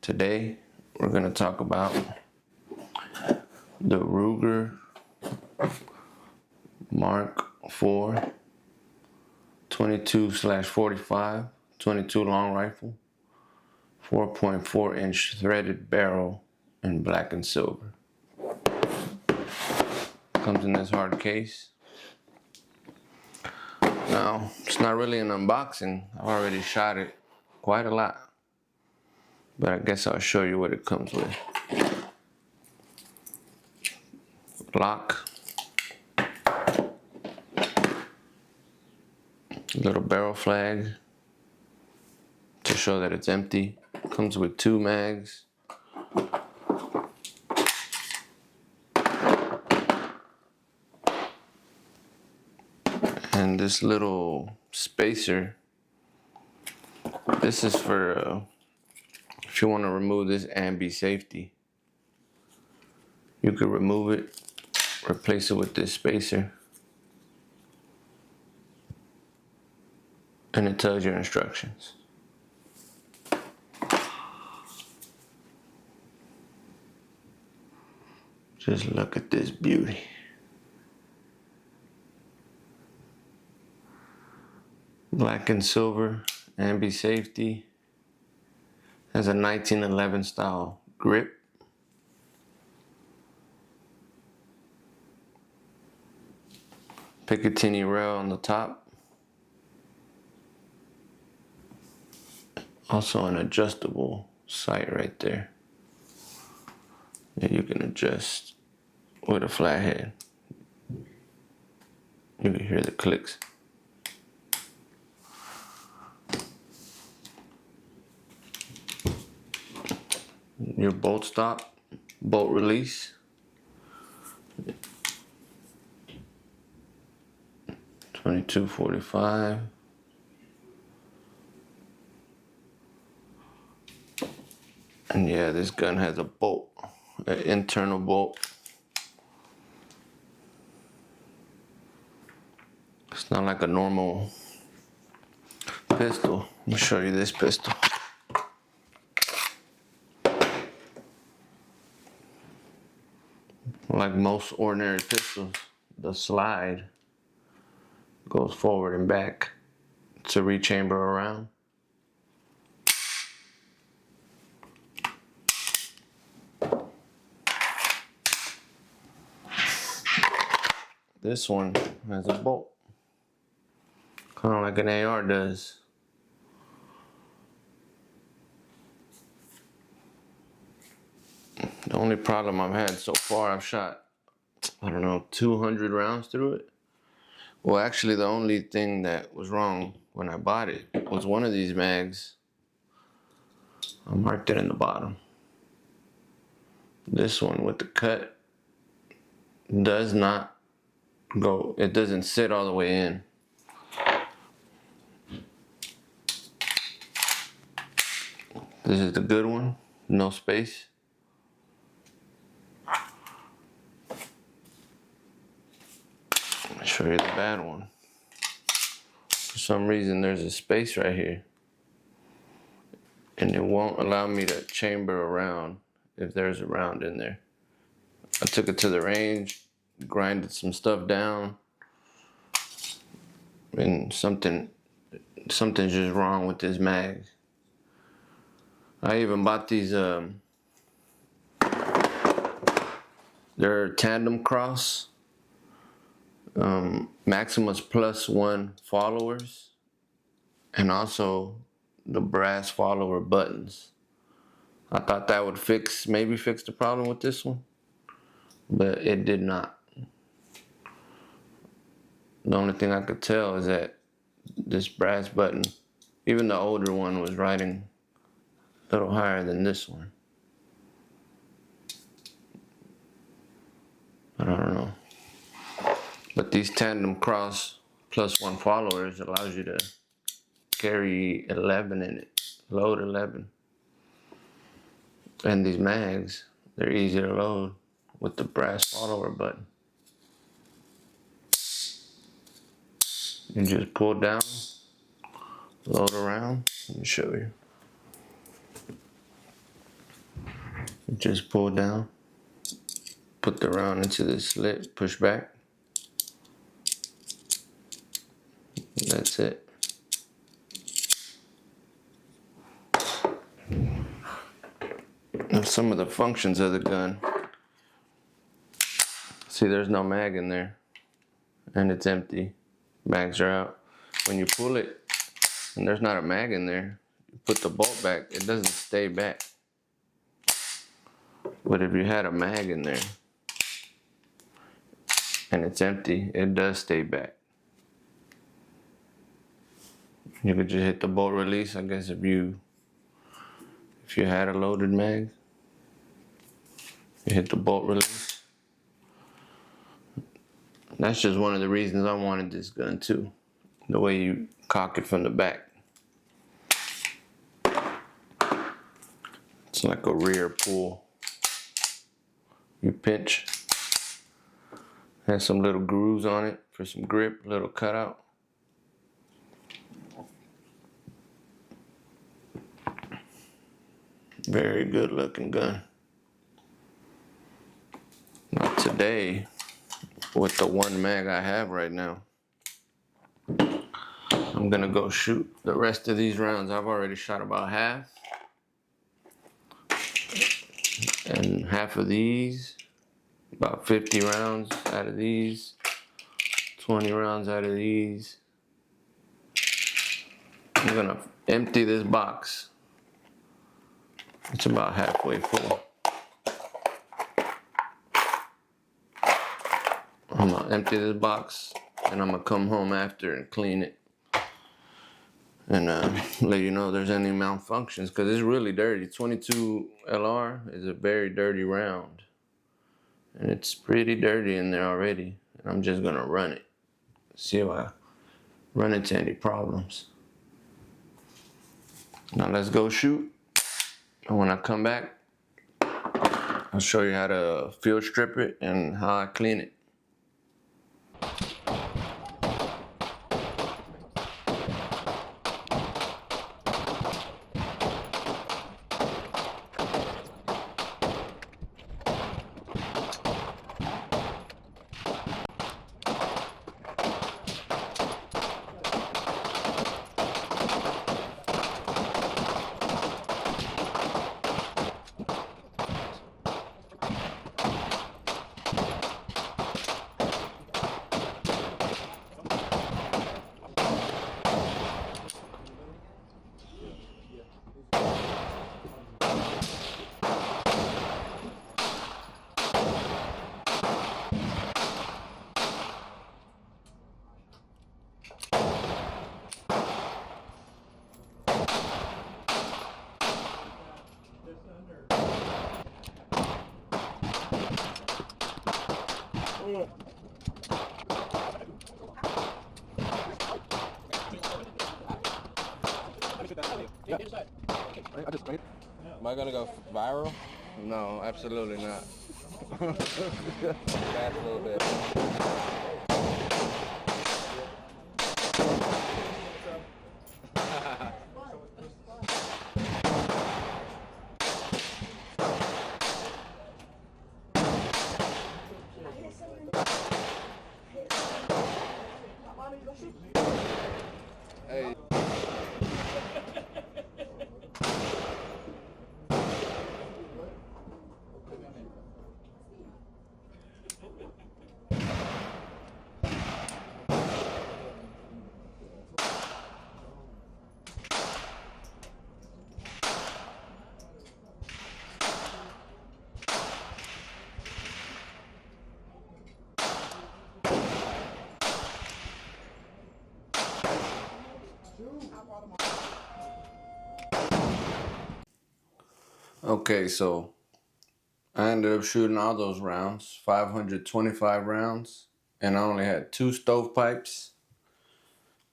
Today we're going to talk about the Ruger Mark IV 22/45 22 long rifle, 4.4 inch threaded barrel in black and silver. Comes in this hard case. Now, it's not really an unboxing. I've already shot it quite a lot, but I guess I'll show you what it comes with. Lock, little barrel flag to show that it's empty. Comes with 2 mags. And this little spacer, this is for if you want to remove this ambi safety. You could remove it, replace it with this spacer, and it tells your instructions. Just look at this beauty. Black and silver, ambi safety. Has a 1911 style grip. Picatinny rail on the top. Also an adjustable sight right there that you can adjust with a flat head. You can hear the clicks. Your bolt stop, bolt release. 22/45. And yeah, this gun has a bolt, an internal bolt. It's not like a normal pistol. Let me show you this pistol. Like most ordinary pistols, the slide goes forward and back to rechamber around. This one has a bolt, kind of like an AR does. The only problem I've had so far, I've shot, 200 rounds through it. Well, actually, the only thing that was wrong when I bought it was one of these mags. I marked it in the bottom. This one with the cut does not go, it doesn't sit all the way in. This is the good one, no space. I'll show you the bad one. For some reason there's a space right here, and it won't allow me to chamber around if there's a round in there. I took it to the range, grinded some stuff down, and something's just wrong with this mag. I even bought these, they're tandem cross, Maximus +1 followers, and also the brass follower buttons. I thought that would maybe fix the problem with this one, but it did not. The only thing I could tell is that this brass button, even the older one, was riding a little higher than this one. I don't know. But these tandem cross +1 followers allows you to carry 11 in it, load 11. And these mags, they're easy to load with the brass follower button. You just pull down, load around. Let me show you. Just pull down, put the round into the slit, push back. That's it. Now some of the functions of the gun. See, there's no mag in there, and it's empty. Mags are out. When you pull it, and there's not a mag in there, you put the bolt back, it doesn't stay back. But if you had a mag in there, and it's empty, it does stay back. You could just hit the bolt release, I guess, if you had a loaded mag. You hit the bolt release. That's just one of the reasons I wanted this gun too. The way you cock it from the back. It's like a rear pull. You pinch. Has some little grooves on it for some grip, little cutout. Very good looking gun. Now today, with the one mag I have right now, I'm gonna go shoot the rest of these rounds. I've already shot about half. And half of these, about 50 rounds out of these, 20 rounds out of these. I'm gonna empty this box. It's about halfway full. I'm gonna empty this box and I'm gonna come home after and clean it. And let you know if there's any malfunctions, because it's really dirty. 22 LR is a very dirty round. And it's pretty dirty in there already. And I'm just gonna run it. See if I run into any problems. Now let's go shoot. And when I come back, I'll show you how to field strip it and how I clean it. Am I gonna go viral? No, absolutely not. Fast a little bit. Hey. Okay, so I ended up shooting all those rounds, 525 rounds, and I only had 2 stovepipes,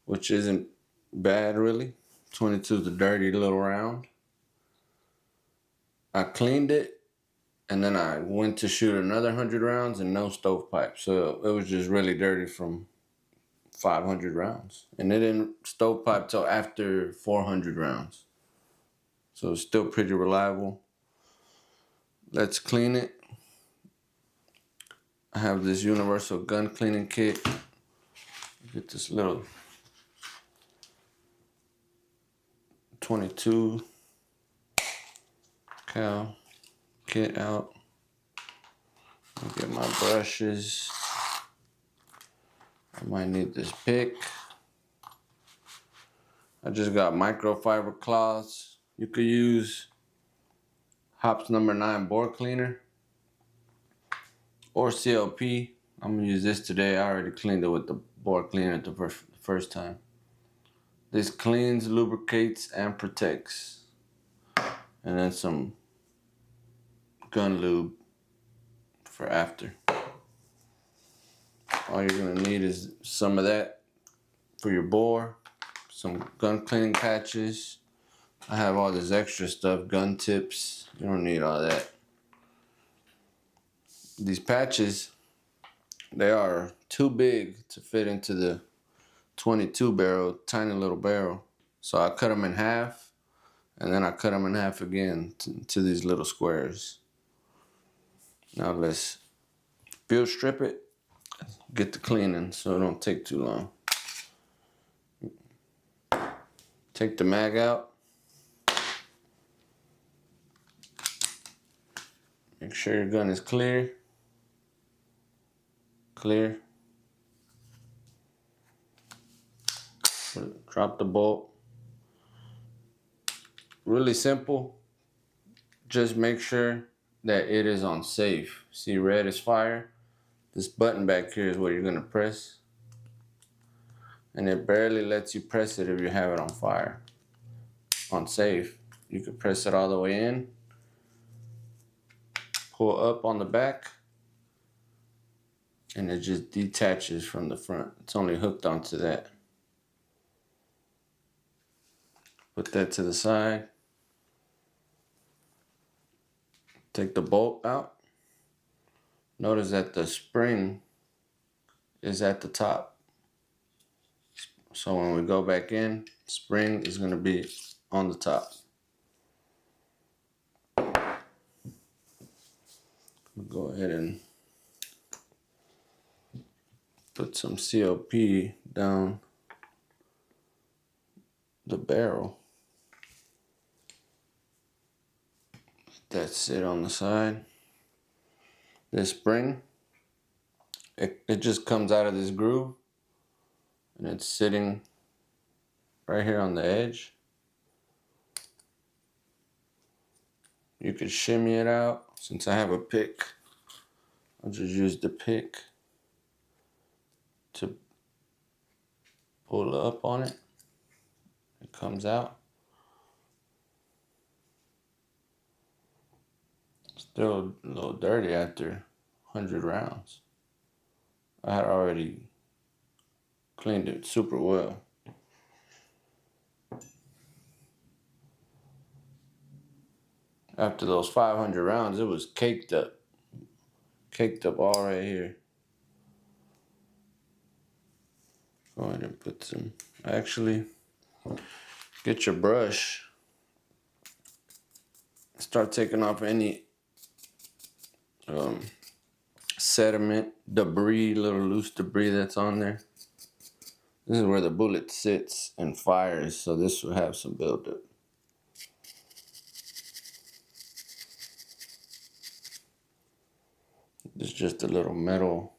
which isn't bad really. 22 is a dirty little round. I cleaned it, and then I went to shoot another 100 rounds and no stovepipe. So it was just really dirty from 500 rounds. And it didn't stovepipe till after 400 rounds. So it's still pretty reliable. Let's clean it. I have this universal gun cleaning kit. Get this little 22 cal kit out. Get my brushes. I might need this pick. I just got microfiber cloths. You could use Hops number 9 board cleaner or CLP. I'm gonna use this today. I already cleaned it with the board cleaner the first time. This cleans, lubricates, and protects. And then some gun lube for after. All you're gonna need is some of that for your bore, some gun cleaning patches. I have all this extra stuff, gun tips. You don't need all that. These patches, they are too big to fit into the 22 barrel, tiny little barrel. So I cut them in half, and then I cut them in half again to these little squares. Now let's field strip it, get the cleaning so it don't take too long. Take the mag out. Make sure your gun is clear. Clear. Drop the bolt. Really simple. Just make sure that it is on safe. See, red is fire. This button back here is what you're gonna press. And it barely lets you press it if you have it on fire. On safe, you can press it all the way in. Pull up on the back. And it just detaches from the front. It's only hooked onto that. Put that to the side. Take the bolt out. Notice that the spring is at the top. So when we go back in, spring is going to be on the top. We'll go ahead and put some CLP down the barrel. That's it on the side. This spring, it just comes out of this groove and it's sitting right here on the edge. You could shimmy it out. Since I have a pick, I'll just use the pick to pull up on it. It comes out. Still a little dirty after 100 rounds. I had already cleaned it super well. After those 500 rounds, it was caked up. Caked up all right here. Go ahead and put some, actually, get your brush. Start taking off any sediment, debris, little loose debris that's on there. This is where the bullet sits and fires, so this will have some buildup. This is just a little metal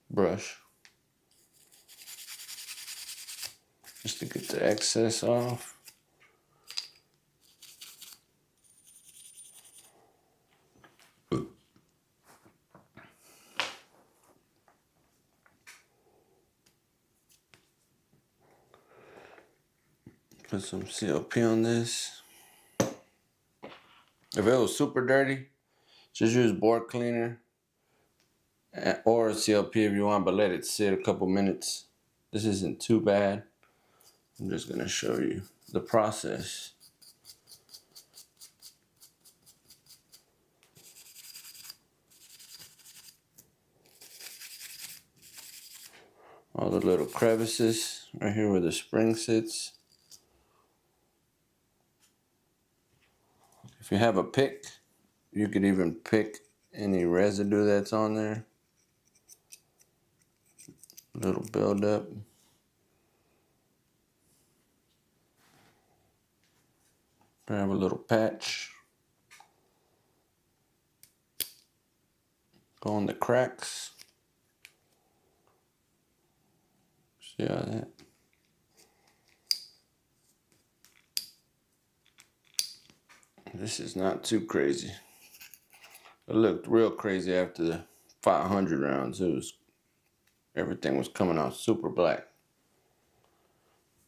brush. Just to get the excess off. Put some CLP on this. If it was super dirty, just use board cleaner or CLP if you want, but let it sit a couple minutes. This isn't too bad. I'm just gonna show you the process. All the little crevices right here where the spring sits. If you have a pick, you could even pick any residue that's on there. Little buildup. Grab a little patch. Go on the cracks. See how that? This is not too crazy. It looked real crazy after the 500 rounds. Everything was coming out super black.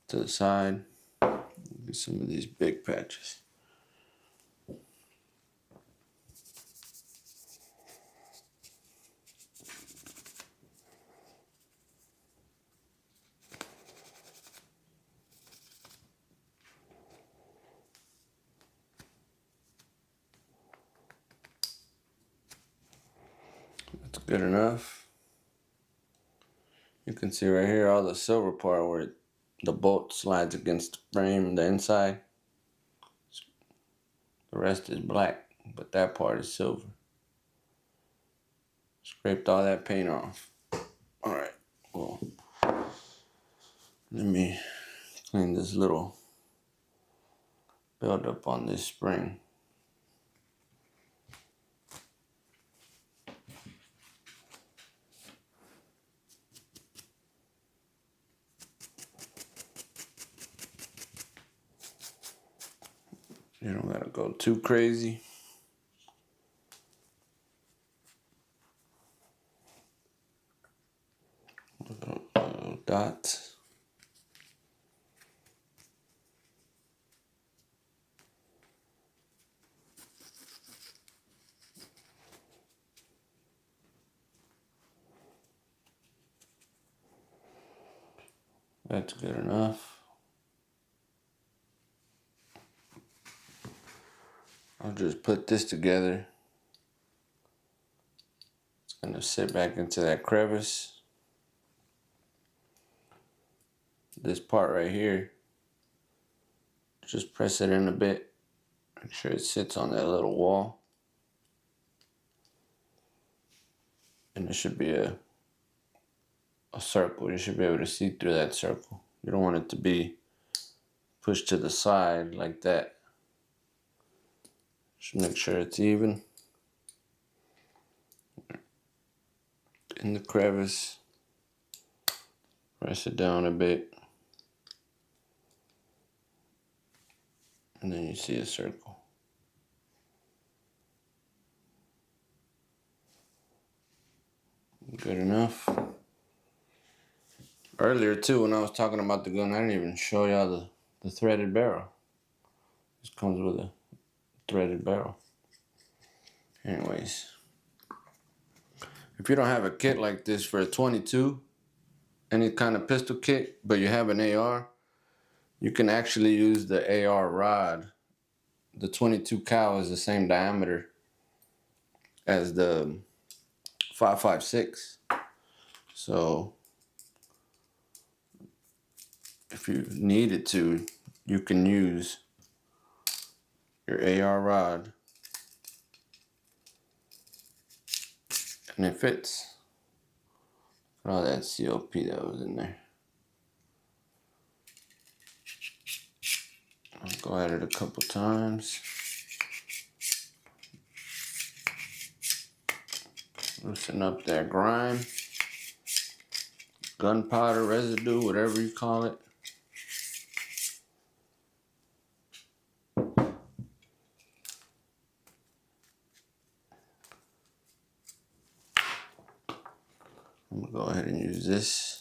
To the side, get some of these big patches. That's good enough. You can see right here all the silver part where the bolt slides against the frame, the inside. The rest is black, but that part is silver. Scraped all that paint off. All right, well, let me clean this little buildup on this spring. You don't gotta go too crazy. Little dots. That's good enough. I'll just put this together. It's gonna sit back into that crevice. This part right here, just press it in a bit. Make sure it sits on that little wall. And it should be a circle. You should be able to see through that circle. You don't want it to be pushed to the side like that. Just make sure it's even. In the crevice, press it down a bit. And then you see a circle. Good enough. Earlier too, when I was talking about the gun, I didn't even show y'all the threaded barrel. This comes with a threaded barrel. Anyways, if you don't have a kit like this for a 22, any kind of pistol kit, but you have an AR, you can actually use the AR rod. The 22 cal is the same diameter as the 5.56. So if you needed to, you can use your AR rod and it fits. All that COP that was in there. I'll go at it a couple times. Loosen up that grime, gunpowder residue, whatever you call it. I'm gonna go ahead and use this.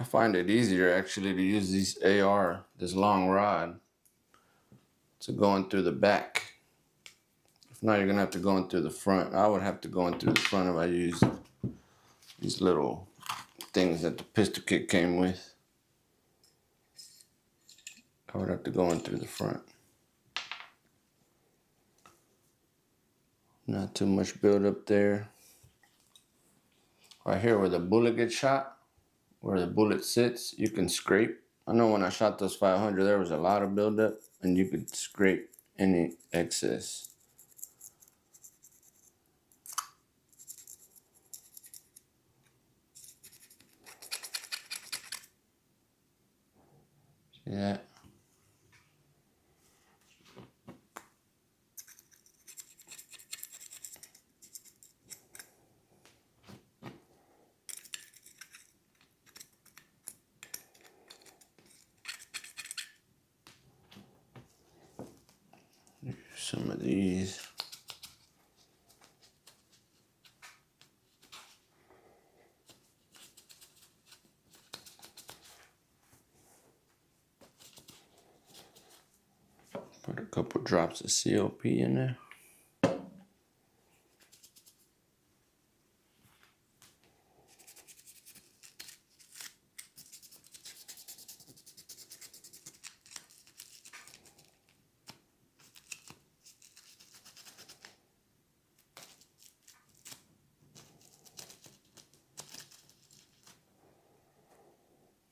I find it easier actually to use this long rod, to go in through the back. If not, you're gonna have to go in through the front. I would have to go in through the front if I used these little things that the pistol kit came with. I would have to go in through the front. Not too much build up there. Right here where the bullet gets shot, where the bullet sits, you can scrape. I know when I shot those 500, there was a lot of buildup, and you could scrape any excess. See that? Some of these. Put a couple drops of COP in there.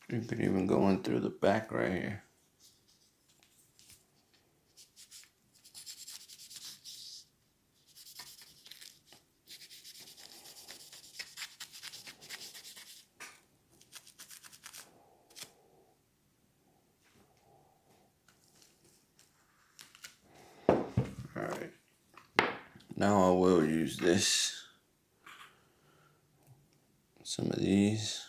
You could even go in through the back right here. Alright. Now I will use this. Some of these.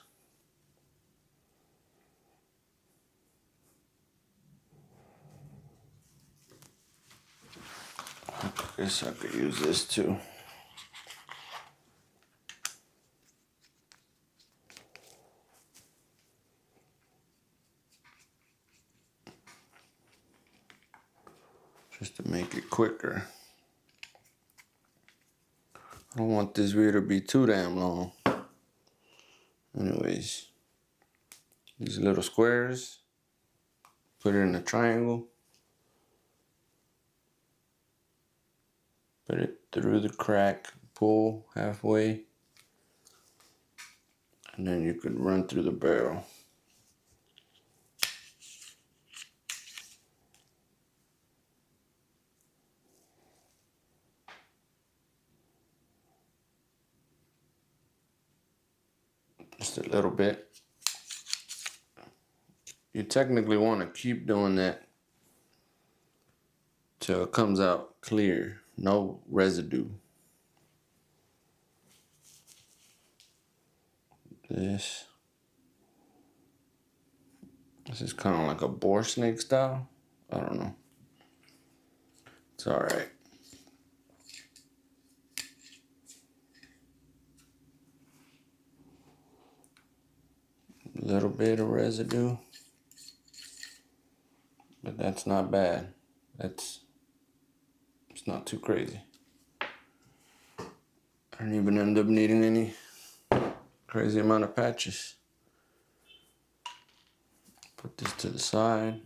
I guess I could use this too. Just to make it quicker. I don't want this rear to be too damn long. Anyways, these little squares, put it in a triangle. Put it through the crack, pull halfway, and then you could run through the barrel. Just a little bit. You technically want to keep doing that till it comes out clear, no residue. This is kind of like a boar snake style. I don't know. It's all right. A little bit of residue, but that's not bad. It's not too crazy. I don't even end up needing any crazy amount of patches. Put this to the side.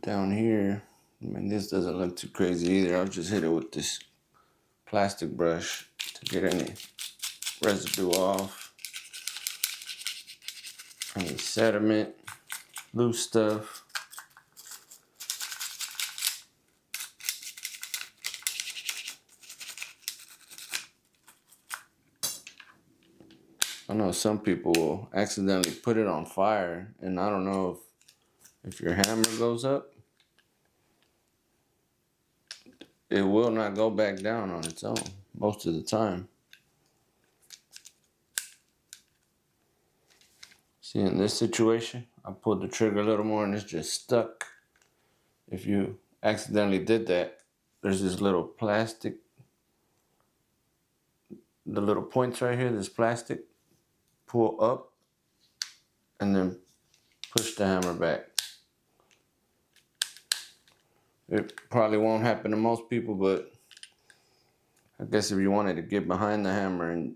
Down here, I mean, this doesn't look too crazy either. I'll just hit it with this plastic brush to get any residue off. Any sediment, loose stuff. I know some people will accidentally put it on fire, and I don't know if your hammer goes up, it will not go back down on its own most of the time. See, in this situation, I pulled the trigger a little more and it's just stuck. If you accidentally did that, there's this little plastic the little points right here, this plastic, pull up, and then push the hammer back. It probably won't happen to most people, but I guess if you wanted to get behind the hammer and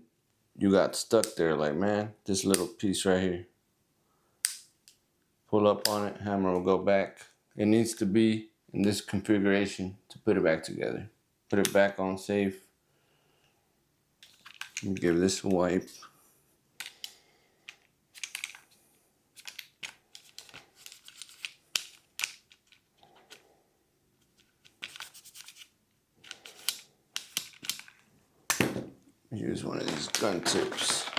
you got stuck there, like, man, this little piece right here, pull up on it, hammer will go back. It needs to be in this configuration to put it back together. Put it back on safe. Let me give this a wipe. Use one of these gun tips.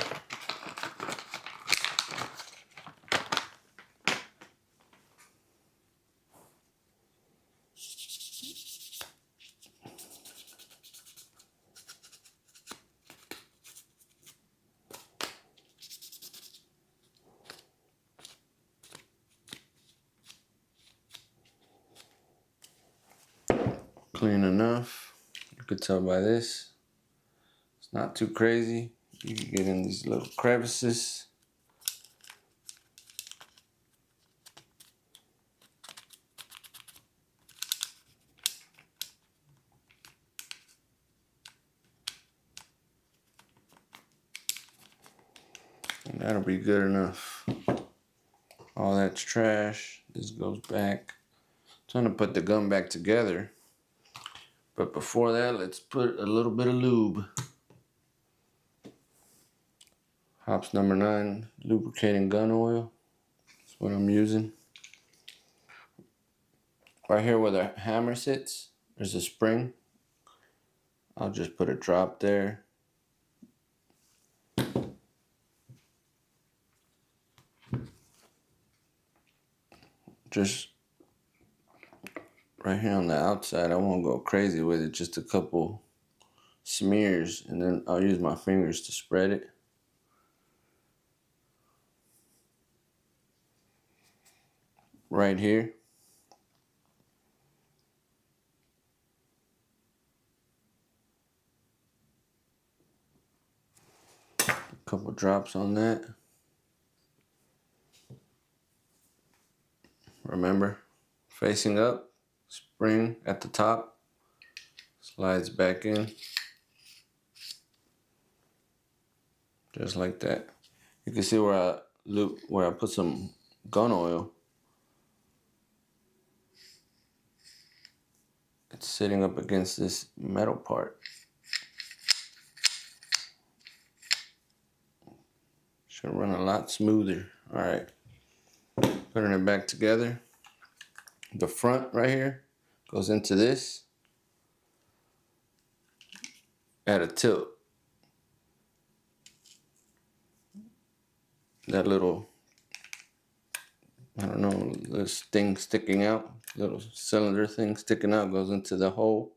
Clean enough. You could tell by this. It's not too crazy. You can get in these little crevices. And that'll be good enough. All that's trash. This goes back. I'm trying to put the gun back together. But before that, let's put a little bit of lube. Hops number 9, lubricating gun oil. That's what I'm using. Right here where the hammer sits, there's a spring. I'll just put a drop there. Just right here on the outside. I won't go crazy with it, just a couple smears, and then I'll use my fingers to spread it. Right here. A couple drops on that. Remember, facing up, spring at the top, slides back in. Just like that. You can see where I put some gun oil. It's sitting up against this metal part. Should run a lot smoother. All right, putting it back together. The front right here goes into this at a tilt. That little, I don't know, this thing sticking out, little cylinder thing sticking out goes into the hole.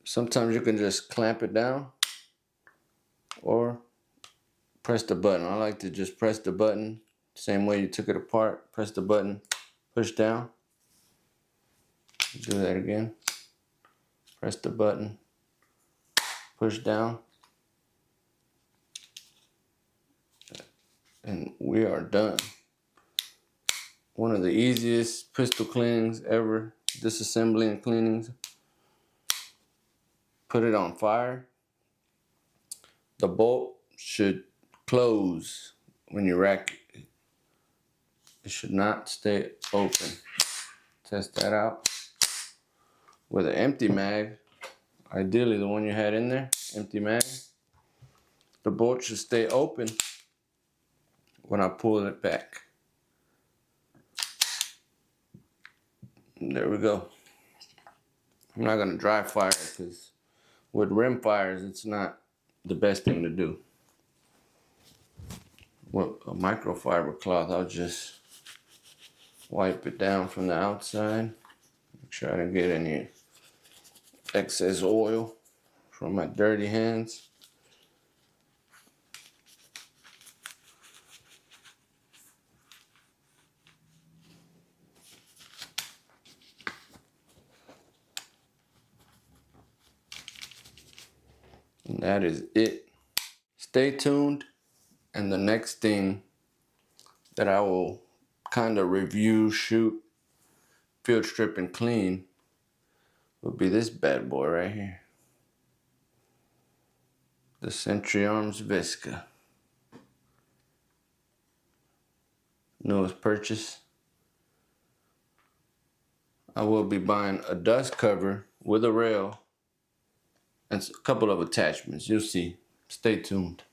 Sometimes you can just clamp it down or press the button. I like to just press the button, same way you took it apart. Press the button, push down. Do that again. Press the button, push down. And we are done. One of the easiest pistol cleanings ever, disassembly and cleanings. Put it on fire. The bolt should close when you rack it. It should not stay open. Test that out. With an empty mag, ideally the one you had in there, empty mag, the bolt should stay open when I pull it back. And there we go. I'm not gonna dry fire because with rim fires, it's not the best thing to do. With a microfiber cloth, I'll just wipe it down from the outside. Make sure I don't get any excess oil from my dirty hands. And that is it. Stay tuned. And the next thing that I will kind of review, shoot, field strip, and clean will be this bad boy right here. The Century Arms Visca. Newest purchase. I will be buying a dust cover with a rail and a couple of attachments. You'll see. Stay tuned.